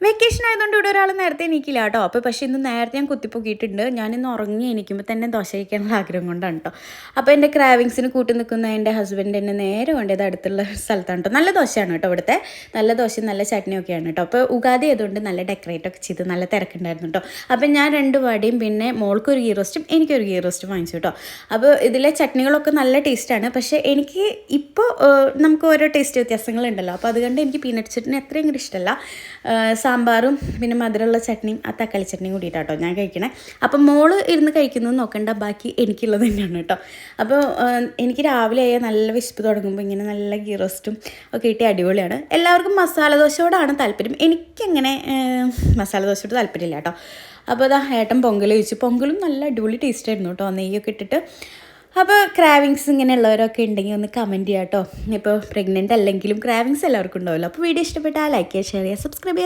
Vacation ആയതുകൊണ്ട് ഇവിടെ ഒരാൾ നേരത്തെ എണീക്കില്ല കേട്ടോ. അപ്പോൾ പക്ഷേ ഇന്ന് നേരത്തെ ഞാൻ കുത്തിപ്പൊക്കിയിട്ടുണ്ട്. ഞാനിന്ന് ഉറങ്ങി എണീക്കുമ്പോൾ തന്നെ ദോശ കഴിക്കാനുള്ള ആഗ്രഹം കൊണ്ടാണ് കേട്ടോ. അപ്പോൾ എൻ്റെ ക്രാവിങ്സിന് കൂട്ടി നിൽക്കുന്ന എൻ്റെ ഹസ്ബൻഡ് എന്നെ നേരെ കൊണ്ടത് അടുത്തുള്ള സ്ഥലത്താണ് കേട്ടോ. നല്ല ദോശയാണ് കേട്ടോ ഇവിടുത്തെ. നല്ല ദോശയും നല്ല ചട്നിയൊക്കെയാണ് കേട്ടോ. അപ്പോൾ ഉഗാദി ആയതുകൊണ്ട് നല്ല ഡെക്കറേറ്റ് ഒക്കെ ചെയ്ത് നല്ല തിരക്കുണ്ടായിരുന്നു കേട്ടോ. അപ്പോൾ ഞാൻ 2 വടയും പിന്നെ മോൾക്കൊരു ഗീ റോസ്റ്റും എനിക്കൊരു ഗീ റോസ്റ്റും വാങ്ങിച്ചു കേട്ടോ. അപ്പോൾ ഇതിലെ ചട്നികളൊക്കെ നല്ല ടേസ്റ്റാണ്. പക്ഷേ എനിക്ക് ഇപ്പോൾ നമുക്ക് ഓരോ ടേസ്റ്റ് വ്യത്യാസങ്ങളുണ്ടല്ലോ. അപ്പോൾ അതുകൊണ്ട് എനിക്ക് പീനട്ട് ചട്നി അത്രയും കൂടി ഇഷ്ടമല്ല. സാമ്പാറും പിന്നെ മധുരമുള്ള ചട്നിയും ആ തക്കാളി ചട്നിയും കൂടിയിട്ടാട്ടോ ഞാൻ കഴിക്കണേ. അപ്പം മോള് ഇരുന്ന് കഴിക്കുന്നത് നോക്കണ്ട, ബാക്കി എനിക്കുള്ളത് തന്നെയാണ് കേട്ടോ. അപ്പോൾ എനിക്ക് രാവിലെ ആയാൽ നല്ല വിശപ്പ് തുടങ്ങുമ്പോൾ ഇങ്ങനെ നല്ല ഗീ റോസ്റ്റും ഒക്കെ ഇട്ടി അടിപൊളിയാണ്. എല്ലാവർക്കും മസാല ദോശയോടാണ് താല്പര്യം. എനിക്കങ്ങനെ മസാല ദോശയോട് താല്പര്യമില്ല കേട്ടോ. അപ്പോൾ അതാ ഏട്ടൻ പൊങ്കൽ കഴിച്ചു. പൊങ്കലും നല്ല അടിപൊളി ടേസ്റ്റ് ആയിരുന്നു കേട്ടോ, നെയ്യൊക്കെ ഇട്ടിട്ട്. അപ്പോൾ ക്രാവിങ്സ് ഇങ്ങനെയുള്ളവരൊക്കെ ഉണ്ടെങ്കിൽ ഒന്ന് കമൻറ്റ് ചെയ്യാം കേട്ടോ. ഇപ്പോൾ പ്രഗ്നൻ്റ് അല്ലെങ്കിലും ക്രാവിങ്സ് എല്ലാവർക്കും ഉണ്ടാവുമല്ലോ. അപ്പോൾ വീഡിയോ ഇഷ്ടപ്പെട്ടാൽ ലൈക്ക് ചെയ്യുക, ഷെയർ ചെയ്യുക, സബ്സ്ക്രൈബ് ചെയ്യുക.